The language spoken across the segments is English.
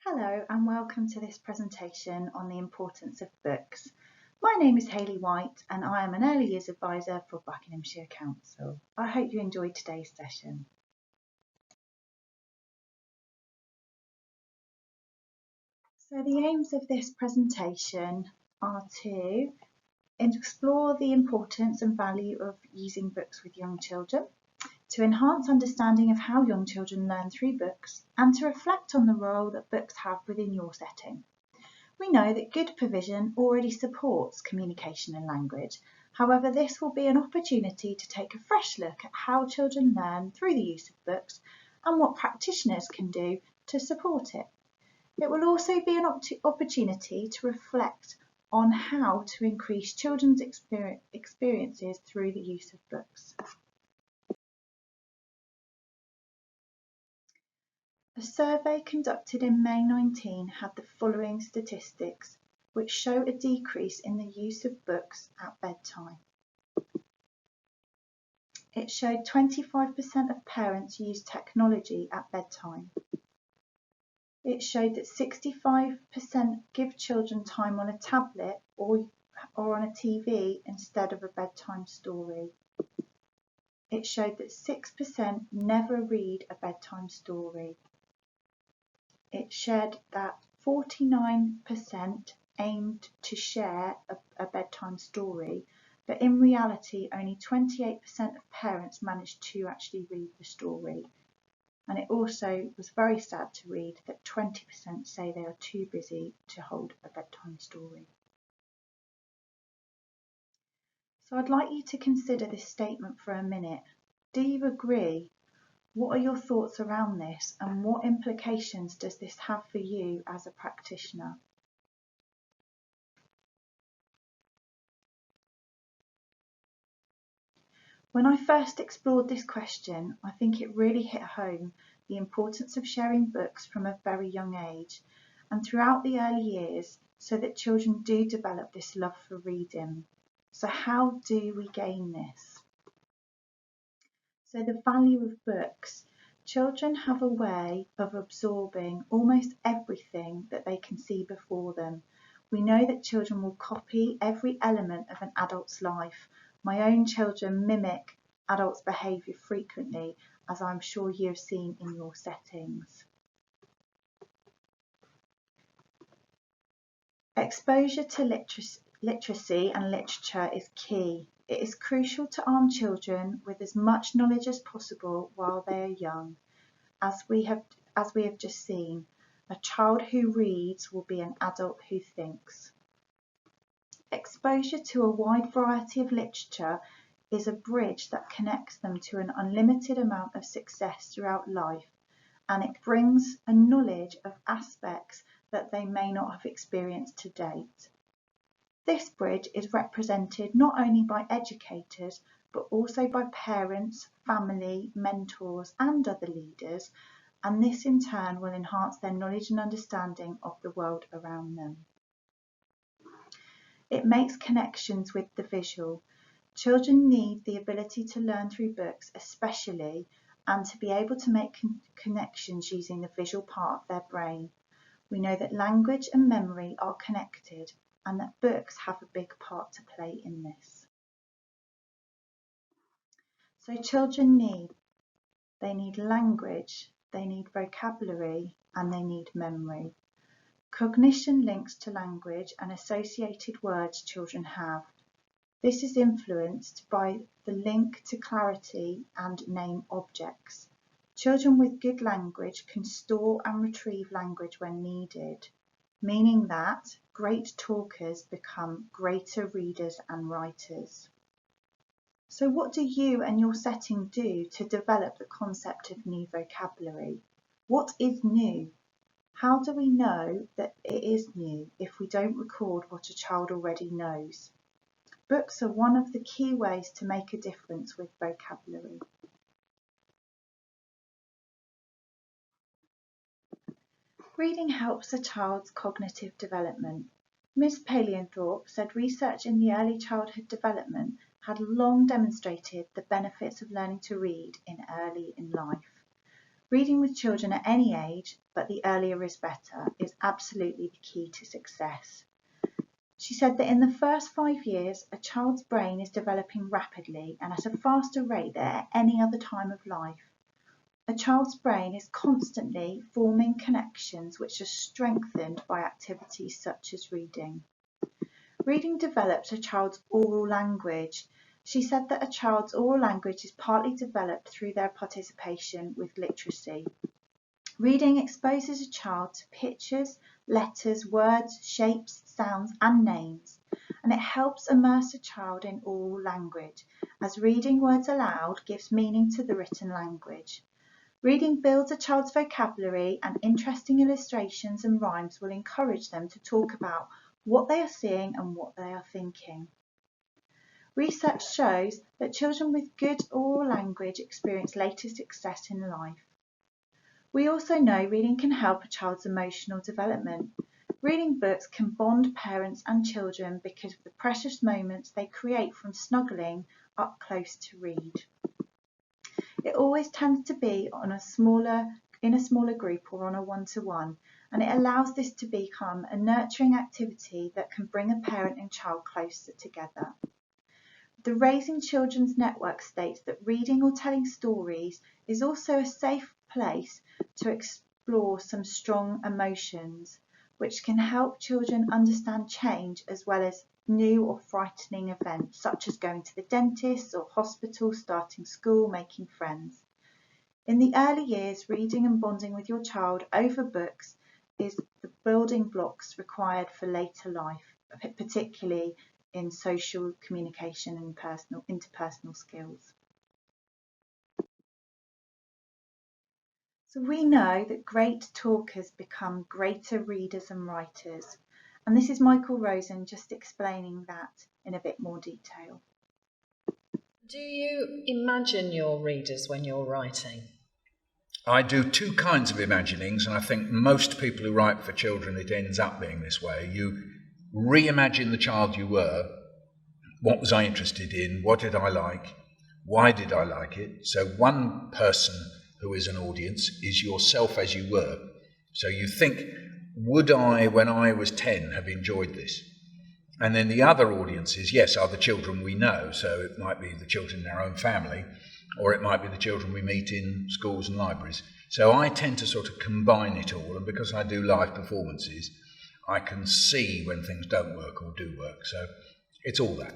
Hello and welcome to this presentation on the importance of books. My name is Hayley White and I am an Early Years Advisor for Buckinghamshire Council. I hope you enjoyed today's session. So the aims of this presentation are to explore the importance and value of using books with young children, to enhance understanding of how young children learn through books, and to reflect on the role that books have within your setting. We know that good provision already supports communication and language. However, this will be an opportunity to take a fresh look at how children learn through the use of books and what practitioners can do to support it. It will also be an opportunity to reflect on how to increase children's experiences through the use of books. A survey conducted in May 19 had the following statistics, which show a decrease in the use of books at bedtime. It showed 25% of parents use technology at bedtime. It showed that 65% give children time on a tablet or on a TV instead of a bedtime story. It showed that 6% never read a bedtime story. It shared that 49% aimed to share a bedtime story, but in reality only 28% of parents managed to actually read the story. And it also was very sad to read that 20% say they are too busy to hold a bedtime story. So I'd like you to consider this statement for a minute. Do you agree? What are your thoughts around this and what implications does this have for you as a practitioner? When I first explored this question, I think it really hit home the importance of sharing books from a very young age and throughout the early years so that children do develop this love for reading. So how do we gain this? So the value of books. Children have a way of absorbing almost everything that they can see before them. We know that children will copy every element of an adult's life. My own children mimic adults' behaviour frequently, as I'm sure you have seen in your settings. Exposure to literacy and literature is key. It is crucial to arm children with as much knowledge as possible while they are young. As we have just seen, a child who reads will be an adult who thinks. Exposure to a wide variety of literature is a bridge that connects them to an unlimited amount of success throughout life, and it brings a knowledge of aspects that they may not have experienced to date. This bridge is represented not only by educators, but also by parents, family, mentors, and other leaders, and this in turn will enhance their knowledge and understanding of the world around them. It makes connections with the visual. Children need the ability to learn through books, especially, and to be able to make connections using the visual part of their brain. We know that language and memory are connected and that books have a big part to play in this. So children need language, they need vocabulary, and they need memory. Cognition links to language and associated words children have. This is influenced by the link to clarity and name objects. Children with good language can store and retrieve language when needed, meaning that great talkers become greater readers and writers. So what do you and your setting do to develop the concept of new vocabulary? What is new? How do we know that it is new if we don't record what a child already knows? Books are one of the key ways to make a difference with vocabulary. Reading helps a child's cognitive development. Ms. Palienthorpe said research in the early childhood development had long demonstrated the benefits of learning to read early in life. Reading with children at any age, but the earlier is better, is absolutely the key to success. She said that in the first 5 years, a child's brain is developing rapidly and at a faster rate than at any other time of life. A child's brain is constantly forming connections which are strengthened by activities such as reading. Reading develops a child's oral language. She said that a child's oral language is partly developed through their participation with literacy. Reading exposes a child to pictures, letters, words, shapes, sounds and names, and it helps immerse a child in oral language, as reading words aloud gives meaning to the written language. Reading builds a child's vocabulary, and interesting illustrations and rhymes will encourage them to talk about what they are seeing and what they are thinking. Research shows that children with good oral language experience later success in life. We also know reading can help a child's emotional development. Reading books can bond parents and children because of the precious moments they create from snuggling up close to read. It always tends to be in a smaller group or on a one-to-one, and it allows this to become a nurturing activity that can bring a parent and child closer together. The Raising Children's Network states that reading or telling stories is also a safe place to explore some strong emotions, which can help children understand change as well as new or frightening events, such as going to the dentist or hospital, starting school, making friends. In the early years, reading and bonding with your child over books is the building blocks required for later life, particularly in social communication and interpersonal skills. So we know that great talkers become greater readers and writers, and this is Michael Rosen just explaining that in a bit more detail. Do you imagine your readers when you're writing? I do two kinds of imaginings, and I think most people who write for children, it ends up being this way. You reimagine the child you were. What was I interested in? What did I like? Why did I like it? So one person who is an audience is yourself as you were. So you think, would I, when I was 10, have enjoyed this? And then the other audiences, yes, are the children we know. So it might be the children in our own family, or it might be the children we meet in schools and libraries. So I tend to sort of combine it all, and because I do live performances, I can see when things don't work or do work. So it's all that.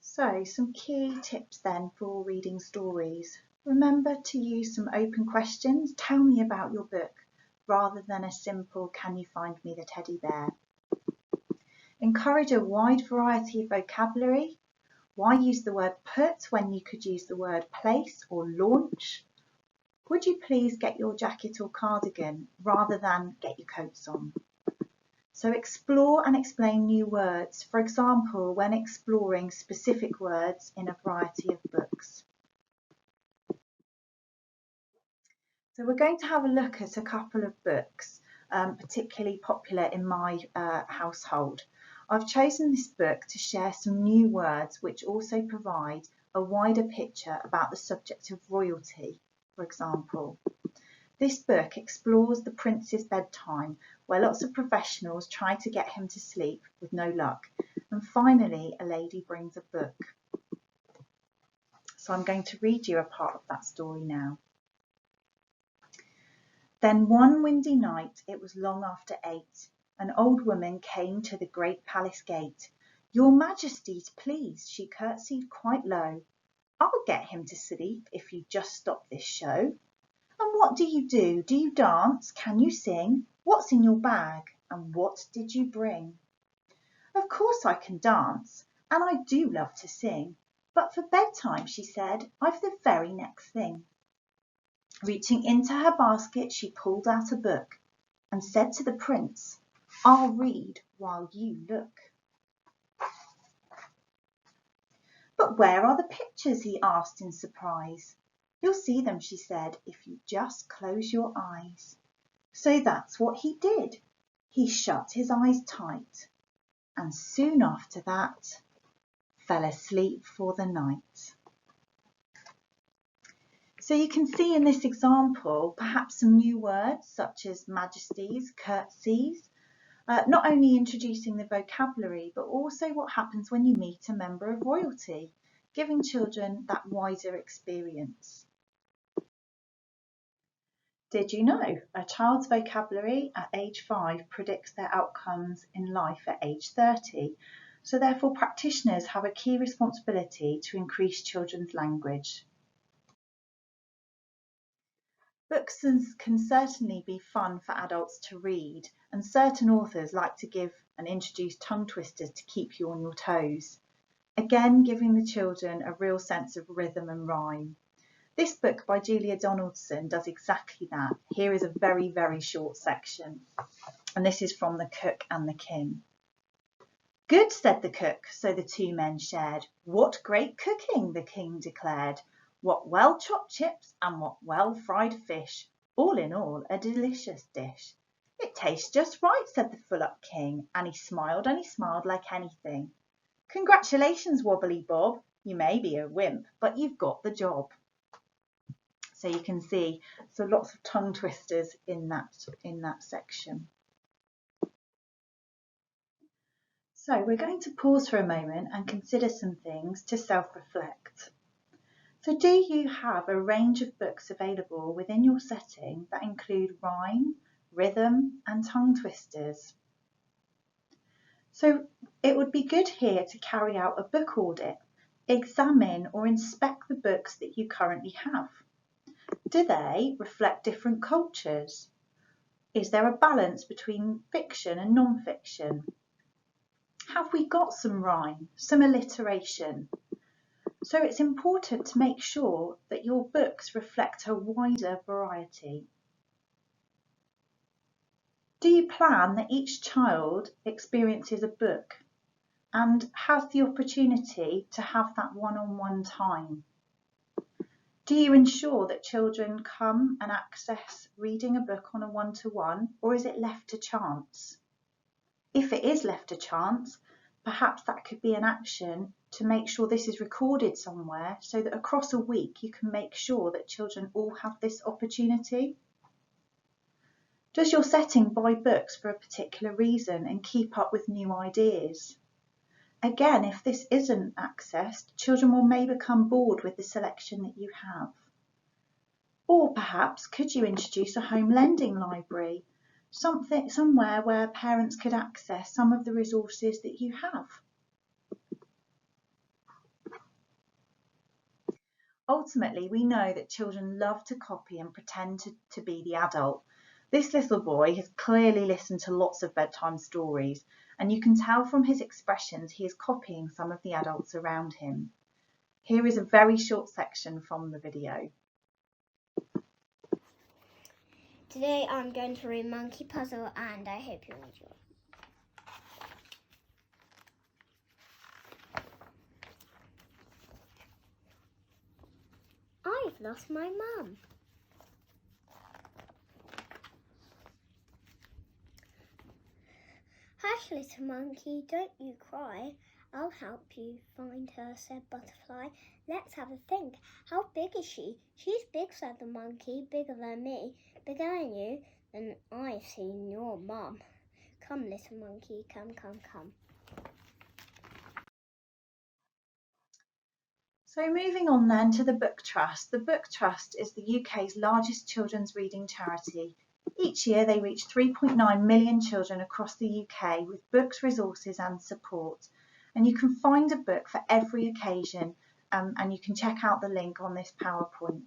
So some key tips then for reading stories. Remember to use some open questions. Tell me about your book, rather than a simple, can you find me the teddy bear? Encourage a wide variety of vocabulary. Why use the word put when you could use the word place or launch? Would you please get your jacket or cardigan rather than get your coats on? So explore and explain new words, for example, when exploring specific words in a variety of books. So we're going to have a look at a couple of books, particularly popular in my household. I've chosen this book to share some new words which also provide a wider picture about the subject of royalty, for example. This book explores the prince's bedtime, where lots of professionals try to get him to sleep with no luck, and finally a lady brings a book. So I'm going to read you a part of that story now. Then one windy night, it was long after 8, an old woman came to the great palace gate. Your Majesty's pleased, she curtsied quite low. I'll get him to sleep if you just stop this show. And what do? Do you dance? Can you sing? What's in your bag? And what did you bring? Of course I can dance, and I do love to sing. But for bedtime, she said, I've the very next thing. Reaching into her basket, she pulled out a book and said to the prince, I'll read while you look. But where are the pictures? He asked in surprise. You'll see them, she said, if you just close your eyes. So that's what he did. He shut his eyes tight, and soon after that fell asleep for the night. So you can see in this example perhaps some new words such as majesties, curtsies, not only introducing the vocabulary but also what happens when you meet a member of royalty, giving children that wider experience. Did you know a child's vocabulary at age 5 predicts their outcomes in life at age 30? So therefore practitioners have a key responsibility to increase children's language. Books can certainly be fun for adults to read, and certain authors like to give and introduce tongue twisters to keep you on your toes. Again, giving the children a real sense of rhythm and rhyme. This book by Julia Donaldson does exactly that. Here is a very, very short section, and this is from The Cook and the King. Good, said the cook, so the two men shared. What great cooking, the king declared. What well-chopped chips and what well-fried fish. All in all, a delicious dish. It tastes just right, said the full-up king, and he smiled like anything. Congratulations, Wobbly Bob. You may be a wimp, but you've got the job. So you can see, so lots of tongue twisters in that section. So we're going to pause for a moment and consider some things to self-reflect. So do you have a range of books available within your setting that include rhyme, rhythm and tongue twisters? So it would be good here to carry out a book audit. Examine or inspect the books that you currently have. Do they reflect different cultures? Is there a balance between fiction and non-fiction? Have we got some rhyme, some alliteration? So it's important to make sure that your books reflect a wider variety. Do you plan that each child experiences a book and has the opportunity to have that one-on-one time? Do you ensure that children come and access reading a book on a one-to-one, or is it left to chance? If it is left to chance, perhaps that could be an action to make sure this is recorded somewhere so that across a week you can make sure that children all have this opportunity. Does your setting buy books for a particular reason and keep up with new ideas? Again, if this isn't accessed, children will maybe become bored with the selection that you have. Or perhaps could you introduce a home lending library, somewhere where parents could access some of the resources that you have? Ultimately, we know that children love to copy and pretend to be the adult. This little boy has clearly listened to lots of bedtime stories, and you can tell from his expressions he is copying some of the adults around him. Here is a very short section from the video. Today I'm going to read Monkey Puzzle and I hope you enjoy. I've lost my mum. Hush, little monkey, don't you cry. I'll help you find her, said Butterfly. Let's have a think. How big is she? She's big, said the monkey, bigger than me, bigger than you, than I've seen your mum. Come, little monkey, come, come, come. So moving on then to the Book Trust. The Book Trust is the UK's largest children's reading charity. Each year they reach 3.9 million children across the UK with books, resources and support. And you can find a book for every occasion, and you can check out the link on this PowerPoint.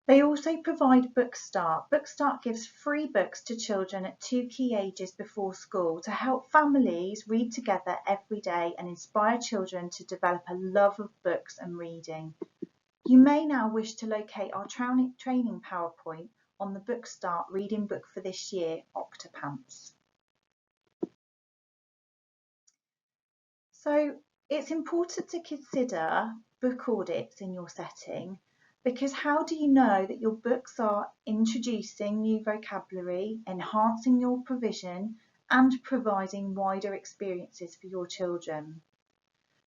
They also provide Bookstart. Bookstart gives free books to children at 2 key ages before school to help families read together every day and inspire children to develop a love of books and reading. You may now wish to locate our training PowerPoint on the Bookstart reading book for this year, Octopants. So it's important to consider book audits in your setting, because how do you know that your books are introducing new vocabulary, enhancing your provision and providing wider experiences for your children?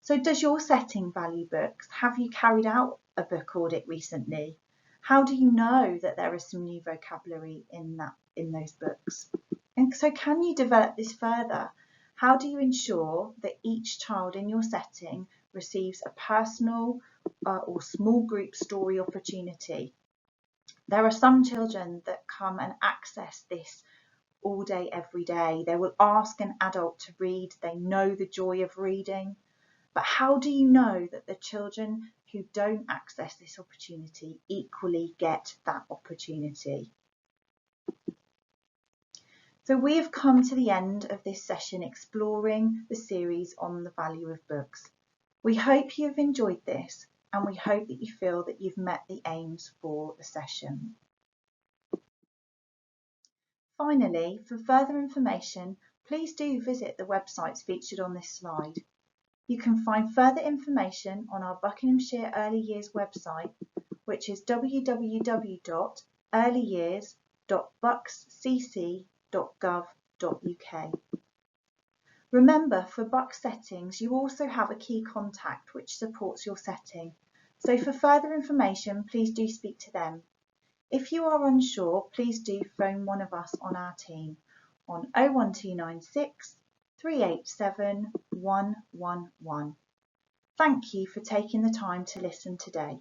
So does your setting value books? Have you carried out a book audit recently. How do you know that there is some new vocabulary in those books? And so can you develop this further? How do you ensure that each child in your setting receives a personal or small group story opportunity? There are some children that come and access this all day, every day. They will ask an adult to read. They know the joy of reading. But how do you know that the children who don't access this opportunity equally get that opportunity? So we have come to the end of this session exploring the series on the value of books. We hope you have enjoyed this, and we hope that you feel that you've met the aims for the session. Finally, for further information, please do visit the websites featured on this slide. You can find further information on our Buckinghamshire Early Years website, which is www.earlyyears.buckscc.gov.uk. Remember, for Bucks settings, you also have a key contact which supports your setting. So for further information, please do speak to them. If you are unsure, please do phone one of us on our team on 01296 387 111. Thank you for taking the time to listen today.